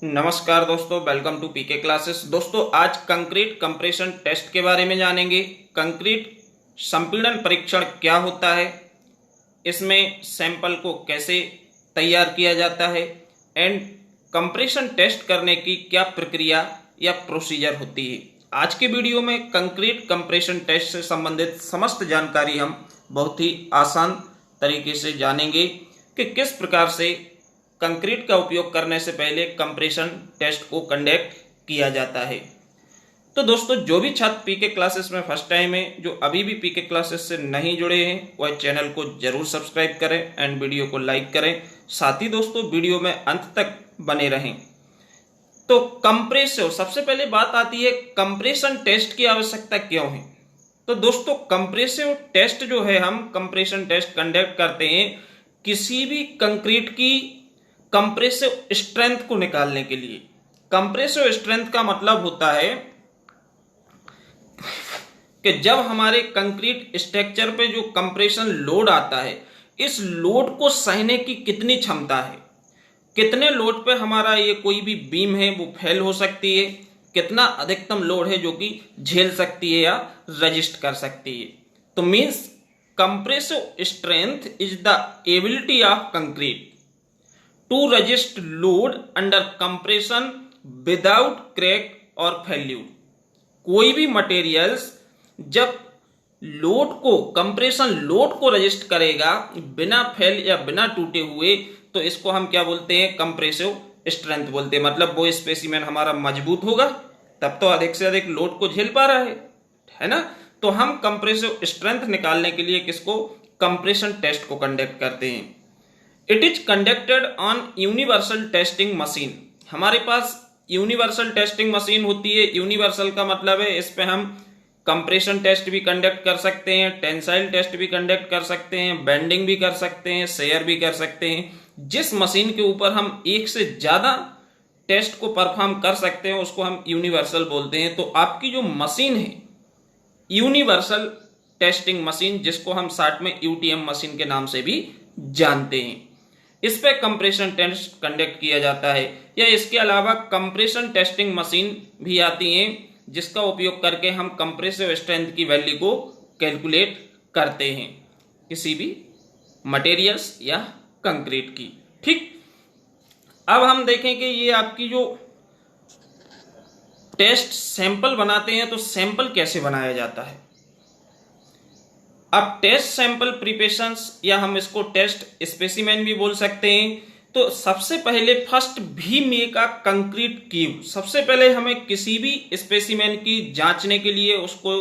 नमस्कार दोस्तों, welcome to PK classes. दोस्तों, आज कंक्रीट कंप्रेशन टेस्ट के बारे में जानेंगे। कंक्रीट संपीड़न परीक्षण क्या होता है, इसमें सैंपल को कैसे तैयार किया जाता है एंड कंप्रेशन टेस्ट करने की क्या प्रक्रिया या प्रोसीजर होती है। आज के वीडियो में कंक्रीट कंप्रेशन टेस्ट से संबंधित समस्त जानकारी हम बहुत ही आसान तरीके से जानेंगे कि किस प्रकार से कंक्रीट का उपयोग करने से पहले कंप्रेशन टेस्ट को कंडक्ट किया जाता है। तो दोस्तों, जो भी छात्र पीके क्लासेस में फर्स्ट टाइम है, जो अभी भी पीके क्लासेस से नहीं जुड़े हैं, वह चैनल को जरूर सब्सक्राइब करें एंड वीडियो को लाइक करें। साथ ही दोस्तों, वीडियो में अंत तक बने रहें। तो कंप्रेसिव, सबसे पहले बात आती है कंप्रेशन टेस्ट की आवश्यकता क्यों है। तो दोस्तों, कंप्रेसिव टेस्ट जो है, हम कंप्रेशन टेस्ट कंडक्ट करते हैं किसी भी कंक्रीट की कंप्रेसिव स्ट्रेंथ को निकालने के लिए। कंप्रेसिव स्ट्रेंथ का मतलब होता है कि जब हमारे कंक्रीट स्ट्रक्चर पे जो कंप्रेशन लोड आता है, इस लोड को सहने की कितनी क्षमता है, कितने लोड पे हमारा ये कोई भी बीम है वो फेल हो सकती है, कितना अधिकतम लोड है जो कि झेल सकती है या रजिस्ट कर सकती है। तो means compressive strength is the ability of concrete to resist load under compression without crack और फेल्यूर। कोई भी मटेरियल्स जब लोड को, कंप्रेशन लोड को रजिस्ट करेगा बिना फेल या बिना टूटे हुए, तो इसको हम क्या बोलते हैं, कंप्रेसिव स्ट्रेंथ बोलते हैं। मतलब वो स्पेसिमेन हमारा मजबूत होगा, तब तो अधिक से अधिक लोड को झेल पा रहा है ना। तो हम कंप्रेसिव स्ट्रेंथ निकालने के लिए किसको, कंप्रेशन टेस्ट को कंडक्ट करते हैं। It is conducted on universal testing machine. हमारे पास यूनिवर्सल टेस्टिंग मशीन होती है। यूनिवर्सल का मतलब है इस पे हम कंप्रेशन टेस्ट भी कंडक्ट कर सकते हैं, टेंसाइल टेस्ट भी कंडक्ट कर सकते हैं, बेंडिंग भी कर सकते हैं, शेयर भी कर सकते हैं। जिस मशीन के ऊपर हम एक से ज्यादा टेस्ट को परफॉर्म कर सकते हैं उसको हम यूनिवर्सल बोलते हैं। तो आपकी जो मशीन है यूनिवर्सल टेस्टिंग मशीन, जिसको हम शॉर्ट में यूटीएम मशीन के नाम से भी जानते हैं, इस पे कंप्रेशन टेस्ट कंडक्ट किया जाता है। या इसके अलावा कंप्रेशन टेस्टिंग मशीन भी आती हैं जिसका उपयोग करके हम कंप्रेसिव स्ट्रेंथ की वैल्यू को कैलकुलेट करते हैं किसी भी मटेरियल्स या कंक्रीट की। ठीक, अब हम देखें कि ये आपकी जो टेस्ट सैंपल बनाते हैं, तो सैंपल कैसे बनाया जाता है। अब टेस्ट सैंपल प्रिपरेशंस, या हम इसको टेस्ट स्पेसिमेन भी बोल सकते हैं। तो सबसे पहले फर्स्ट भी मेक अ कंक्रीट क्यूब। सबसे पहले हमें किसी भी स्पेसिमेन की जांचने के लिए, उसको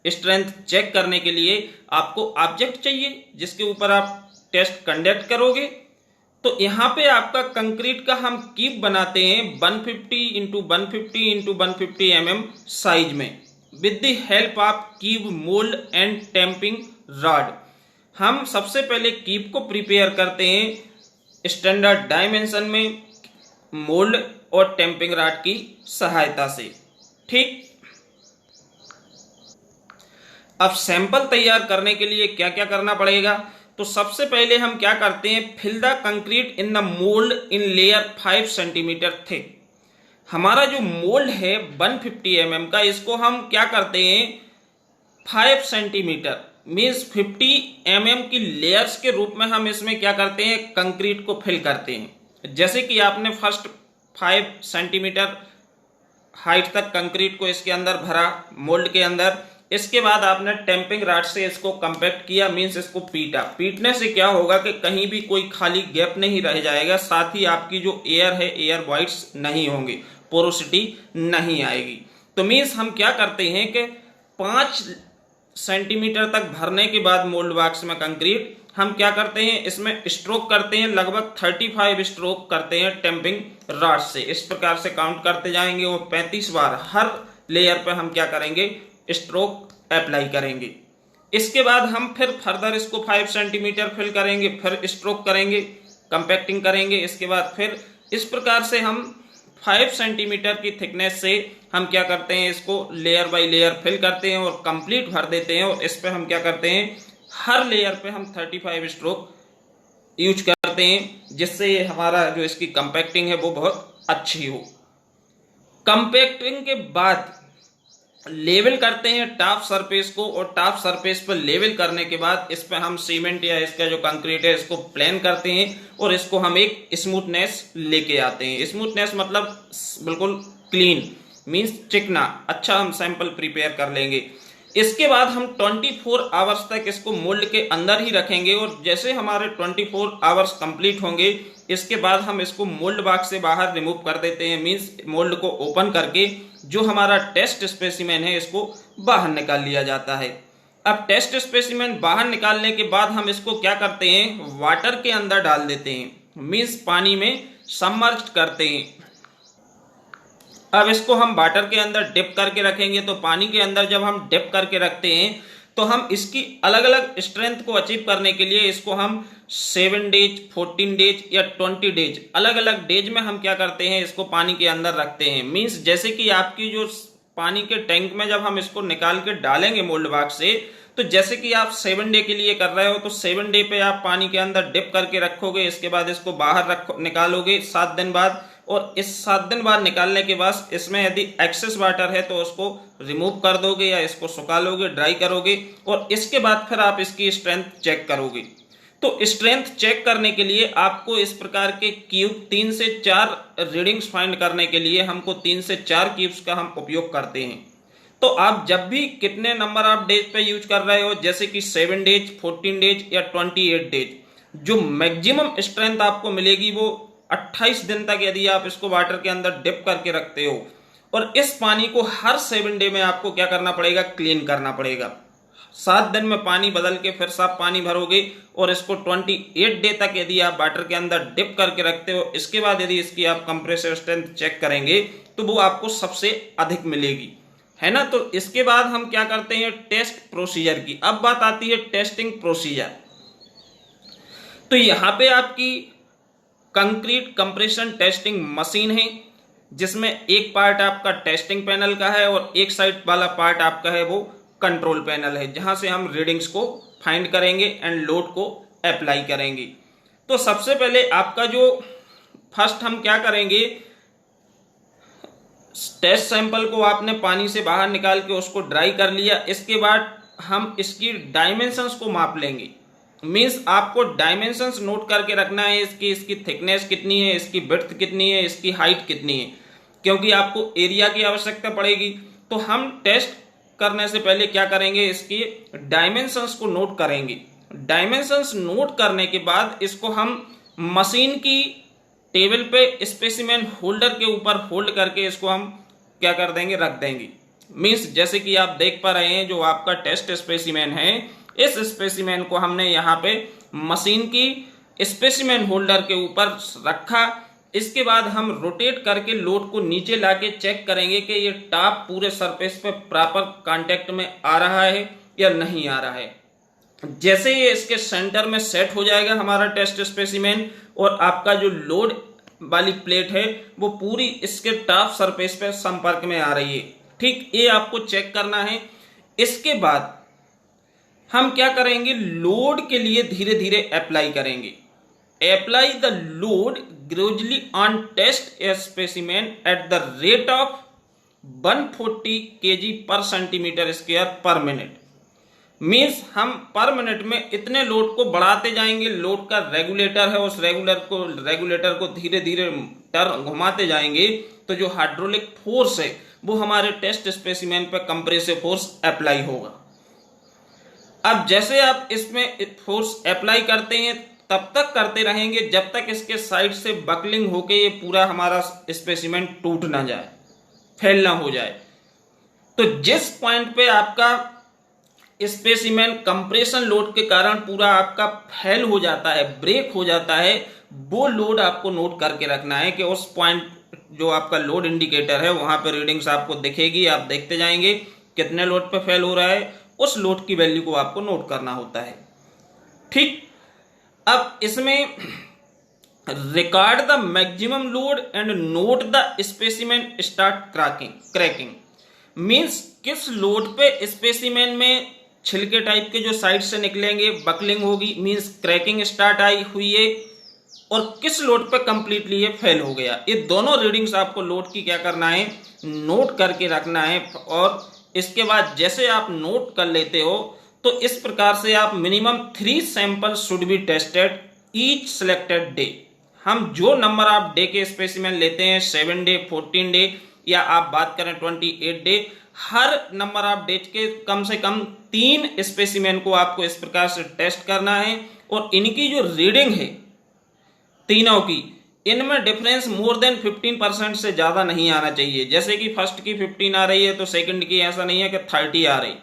स्ट्रेंथ चेक करने के लिए आपको ऑब्जेक्ट चाहिए जिसके ऊपर आप टेस्ट कंडक्ट करोगे। तो यहां पे आपका कंक्रीट का हम क्यूब बनाते हैं 150 इंटू 150 इंटू 150 mm साइज में, with the help of cube mould and tamping rod. हम सबसे पहले क्यूब को प्रिपेयर करते हैं स्टैंडर्ड डायमेंशन में, मोल्ड और टैंपिंग रॉड की सहायता से। ठीक, अब सैंपल तैयार करने के लिए क्या क्या करना पड़ेगा। तो सबसे पहले हम क्या करते हैं, fill the concrete in the mould in layer 5 centimetre thick. हमारा जो मोल्ड है 150 mm का, इसको हम क्या करते हैं 5 सेंटीमीटर मीन्स 50 mm की लेयर्स के रूप में हम इसमें क्या करते हैं, कंक्रीट को फिल करते हैं। जैसे कि आपने फर्स्ट 5 सेंटीमीटर हाइट तक कंक्रीट को इसके अंदर भरा, मोल्ड के अंदर। इसके बाद आपने टैंपिंग रॉड से इसको कंपैक्ट किया, मीन्स इसको पीटा। पीटने से क्या होगा कि कहीं भी कोई खाली गैप नहीं रह जाएगा, साथ ही आपकी जो एयर है, एयर वॉइड्स नहीं होंगे, पोरोसिटी नहीं आएगी। तो मीन्स हम क्या करते हैं कि 5 सेंटीमीटर तक भरने के बाद मोल्ड बॉक्स में कंक्रीट हम क्या करते हैं, इसमें स्ट्रोक करते हैं, लगभग 35 स्ट्रोक करते हैं टैंपिंग रॉड से। इस प्रकार से काउंट करते जाएंगे और 35 बार हर लेयर पे हम क्या करेंगे, स्ट्रोक अप्लाई करेंगे। इसके बाद हम फिर फर्दर इसको 5 सेंटीमीटर फिल करेंगे, फिर स्ट्रोक करेंगे, कंपैक्टिंग करेंगे। इसके बाद फिर इस प्रकार से हम 5 सेंटीमीटर की थिकनेस से हम क्या करते हैं, इसको लेयर बाय लेयर फिल करते हैं और कंप्लीट भर देते हैं। और इस पे हम क्या करते हैं, हर लेयर पे हम 35 स्ट्रोक यूज करते हैं, जिससे हमारा जो इसकी कंपैक्टिंग है वो बहुत अच्छी हो। कंपैक्टिंग के बाद लेवल करते हैं टॉप सरफेस को, और टॉप सरफेस पर लेवल करने के बाद इस पे हम सीमेंट या इसका जो कंक्रीट है इसको प्लेन करते हैं और इसको हम एक स्मूथनेस लेके आते हैं। स्मूथनेस मतलब बिल्कुल क्लीन, मींस चिकना, अच्छा हम सैंपल प्रिपेयर कर लेंगे। इसके बाद हम 24 आवर्स तक इसको मोल्ड के अंदर ही रखेंगे, और जैसे हमारे 24 आवर्स कंप्लीट होंगे इसके बाद हम इसको मोल्ड बॉक्स से बाहर रिमूव कर देते हैं। मींस मोल्ड को ओपन करके जो हमारा टेस्ट स्पेसिमेन है इसको बाहर निकाल लिया जाता है। अब टेस्ट स्पेसिमेन बाहर निकालने के बाद हम इसको क्या करते हैं, वाटर के अंदर डाल देते हैं, मींस पानी में सबमर्ज करते हैं। अब इसको हम वाटर के अंदर डिप करके रखेंगे। तो पानी के अंदर जब हम डिप करके रखते हैं तो हम इसकी अलग अलग स्ट्रेंथ को अचीव करने के लिए इसको हम 7 डेज, 14 डेज या 20 डेज, अलग अलग डेज में हम क्या करते हैं, इसको पानी के अंदर रखते हैं। मींस जैसे कि आपकी जो पानी के टैंक में जब हम इसको निकाल के डालेंगे मोल्ड बॉक्स से, तो जैसे कि आप 7 डे के लिए कर रहे हो तो 7 डे पे आप पानी के अंदर डिप करके रखोगे, इसके बाद इसको बाहर निकालोगे 7 दिन बाद, और इस 7 दिन बाद निकालने के बाद इसमें यदि एक्सेस वाटर है तो उसको रिमूव कर दोगे या इसको सुखा लोगे, ड्राई करोगे, और इसके बाद फिर आप इसकी स्ट्रेंथ चेक करोगे। तो स्ट्रेंथ चेक करने के लिए आपको इस प्रकार के क्यूब 3 से 4 रीडिंग्स फाइंड करने के लिए हमको 3 से 4 क्यूब्स का हम उपयोग करते हैं। तो आप जब भी कितने नंबर ऑफ डेज पे यूज कर रहे हो, जैसे कि 7 डेज, 14 डेज या 28 डेज, जो मैक्सिमम स्ट्रेंथ आपको मिलेगी वो 28 दिन तक यदि आप इसको वाटर के अंदर डिप करके रखते हो, और इस पानी को हर 7 डे में आपको क्या करना पड़ेगा, क्लीन करना पड़ेगा। 7 दिन में पानी बदल के फिर साफ पानी भरोगे, और इसको 28 डे तक यदि आप वाटर के अंदर डिप करके रखते हो, इसके बाद यदि इसकी आप कंप्रेसर स्ट्रेंथ चेक करेंगे तो वो आपको सबसे अधिक मिलेगी, है ना। तो इसके बाद हम क्या करते हैं, टेस्ट प्रोसीजर की। अब बात आती है टेस्टिंग प्रोसीजर। तो यहां पे आपकी कंक्रीट कंप्रेशन टेस्टिंग मशीन है, जिसमें एक पार्ट आपका टेस्टिंग पैनल का है और एक साइड वाला पार्ट आपका है वो कंट्रोल पैनल है, जहां से हम रीडिंग्स को फाइंड करेंगे एंड लोड को अप्लाई करेंगे। तो सबसे पहले आपका जो फर्स्ट हम क्या करेंगे, टेस्ट सैंपल को आपने पानी से बाहर निकाल के उसको ड्राई कर लिया। इसके बाद हम इसकी डायमेंशंस को माप लेंगे। मींस आपको डायमेंशंस नोट करके रखना है, इसकी थिकनेस कितनी है, इसकी विड्थ कितनी है, इसकी हाइट कितनी है, क्योंकि आपको एरिया की आवश्यकता पड़ेगी। तो हम टेस्ट करने से पहले क्या करेंगे, इसकी डायमेंशंस को नोट करेंगे। डायमेंशंस नोट करने के बाद इसको हम मशीन की टेबल पे स्पेसिमेन होल्डर के ऊपर होल्ड करके इसको हम क्या कर देंगे, रख देंगे। मींस जैसे कि आप देख पा रहे हैं जो आपका टेस्ट स्पेसिमेन है, इस स्पेसिमेन को हमने यहाँ पे मशीन की स्पेसिमेन होल्डर के ऊपर रखा। इसके बाद हम रोटेट करके लोड को नीचे लाके चेक करेंगे कि ये टॉप पूरे सरफेस पे प्रॉपर कांटेक्ट में आ रहा है या नहीं आ रहा है। जैसे ये इसके सेंटर में सेट हो जाएगा हमारा टेस्ट स्पेसिमेन, और आपका जो लोड वाली प्लेट है वो पूरी इसके टॉप सरफेस पे संपर्क में आ रही है, ठीक, ये आपको चेक करना है। इसके बाद हम क्या करेंगे, लोड के लिए धीरे धीरे अप्लाई करेंगे। Apply the load gradually on test specimen at the rate of 140 kg per centimetre square per minute. Means हम पर मिनट में इतने लोड को बढ़ाते जाएंगे। लोड का रेगुलेटर है, उस रेगुलेटर को धीरे धीरे टर्न घुमाते जाएंगे, तो जो हाइड्रोलिक फोर्स है वो हमारे टेस्ट स्पेसिमेन पे कंप्रेसिव फोर्स अप्लाई होगा। अब जैसे आप इसमें फोर्स अप्लाई करते हैं तब तक करते रहेंगे जब तक इसके साइड से बकलिंग होके ये पूरा हमारा स्पेसिमेन टूट ना जाए, फेल ना हो जाए। तो जिस पॉइंट पे आपका स्पेसिमेन कंप्रेशन लोड के कारण पूरा आपका फेल हो जाता है, ब्रेक हो जाता है, वो लोड आपको नोट करके रखना है कि उस पॉइंट जो आपका लोड इंडिकेटर है वहां पे रीडिंग्स आपको दिखेगी, आप देखते जाएंगे कितने लोड पे फेल हो रहा है, उस लोड की वैल्यू को आपको नोट करना होता है, ठीक। अब इसमें record the maximum load and note the specimen start cracking. Means किस लोड पे स्पेसिमेन में छिलके टाइप के जो साइड से निकलेंगे, बकलिंग होगी, मींस क्रैकिंग स्टार्ट आई हुई है, और किस लोड पे कंप्लीटली ये फेल हो गया। ये दोनों रीडिंग्स आपको लोड की क्या करना है, नोट करके रखना है। और इसके बाद जैसे आप नोट कर लेते हो तो इस प्रकार से आप minimum 3 sample should be tested each selected day. हम जो नंबर आप डे के स्पेसिमेन लेते हैं 7 डे, 14 डे या आप बात करें 28 day, her number of days के कम से कम 3 स्पेसिमेन को आपको इस प्रकार से टेस्ट करना है। और इनकी जो रीडिंग है तीनों की, इनमें डिफरेंस मोर देन 15% से ज्यादा नहीं आना चाहिए। जैसे कि फर्स्ट की 15 आ रही है तो सेकंड की ऐसा नहीं है कि 30 आ रही,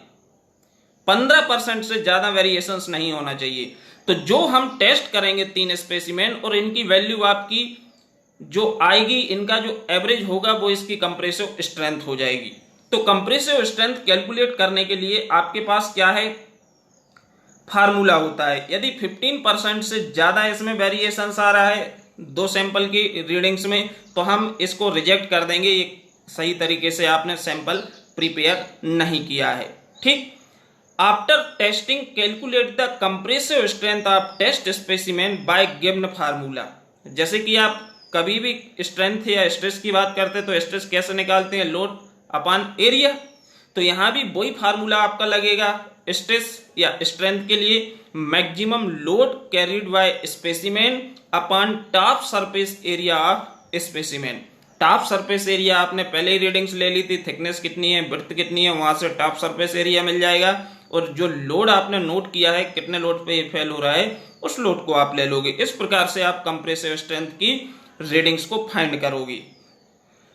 15% से ज्यादा वेरिएशंस नहीं होना चाहिए। तो जो हम टेस्ट करेंगे 3 स्पेसिमेन और इनकी वैल्यू आपकी जो आएगी, इनका जो एवरेज होगा वो इसकी कंप्रेसिव स्ट्रेंथ हो जाएगी। तो कंप्रेसिव स्ट्रेंथ कैलकुलेट करने के लिए आपके पास क्या है, फार्मूला होता है। यदि 15% से ज्यादा इसमें वेरिएशंस आ रहा है 2 सैंपल की रीडिंग्स में, तो हम इसको रिजेक्ट कर देंगे, ये सही तरीके से आपने सैंपल प्रिपेयर नहीं किया है। ठीक, after testing calculate the compressive strength of test specimen by given formula. जैसे कि आप कभी भी स्ट्रेंथ या स्ट्रेस की बात करते हैं तो स्ट्रेस कैसे निकालते हैं, लोड अपॉन एरिया। तो यहां भी वही फार्मूला आपका लगेगा स्ट्रेस या स्ट्रेंथ के लिए, maximum load carried by specimen upon top surface area of specimen. Top surface area आपने पहले ही रीडिंग्स ले ली थी, थिकनेस कितनी है, विड्थ कितनी है, वहां से टॉप सरफेस एरिया मिल जाएगा। और जो लोड आपने नोट किया है, कितने लोड पे ये फेल हो रहा है, उस लोड को आप ले लोगे। इस प्रकार से आप कंप्रेसिव स्ट्रेंथ की रीडिंग्स को फाइंड करोगे।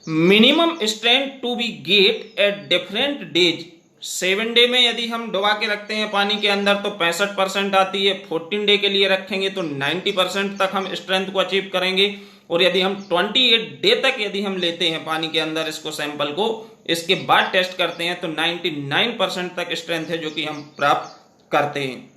Minimum strength to be get at different days. 7 day में यदि हम डुबा के रखते हैं पानी के अंदर तो 65% आती है, 14 डे के लिए रखेंगे तो 90% तक हम स्ट्रेंथ को अचीव करेंगे। और यदि हम 28 डे तक यदि हम लेते हैं पानी के अंदर इसको सैंपल को, इसके बाद टेस्ट करते हैं तो 99% तक स्ट्रेंथ है जो कि हम प्राप्त करते हैं।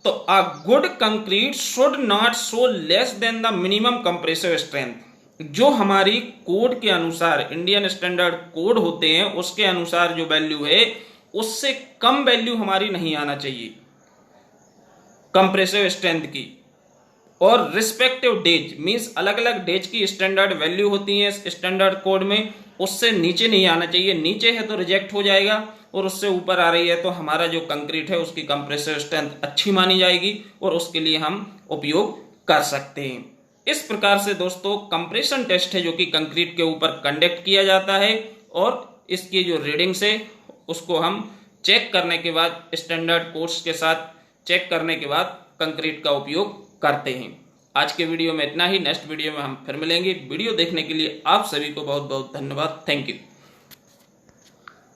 तो a good concrete should not show less than the minimum compressive strength. जो हमारी कोड के अनुसार, इंडियन स्टैंडर्ड कोड होते हैं उसके अनुसार जो वैल्यू है उससे कम वैल्यू हमारी नहीं आना चाहिए कंप्रेसिव स्ट्रेंथ की। और रिस्पेक्टिव डेज मींस अलग अलग डेज की स्टैंडर्ड वैल्यू होती है स्टैंडर्ड कोड में, उससे नीचे नहीं आना चाहिए। नीचे है तो रिजेक्ट हो जाएगा और उससे ऊपर आ रही है तो हमारा जो कंक्रीट है उसकी कंप्रेसिव स्ट्रेंथ अच्छी मानी जाएगी और उसके लिए हम उपयोग कर सकते हैं। इस प्रकार से दोस्तों कंप्रेशन टेस्ट है जो कि कंक्रीट के ऊपर कंडक्ट किया जाता है और इसकी जो रीडिंग्स है उसको हम चेक करने के बाद, स्टैंडर्ड कोड्स के साथ चेक करने के बाद कंक्रीट का उपयोग करते हैं। आज के वीडियो में इतना ही, नेक्स्ट वीडियो में हम फिर मिलेंगे। वीडियो देखने के लिए आप सभी को बहुत बहुत धन्यवाद। Thank you.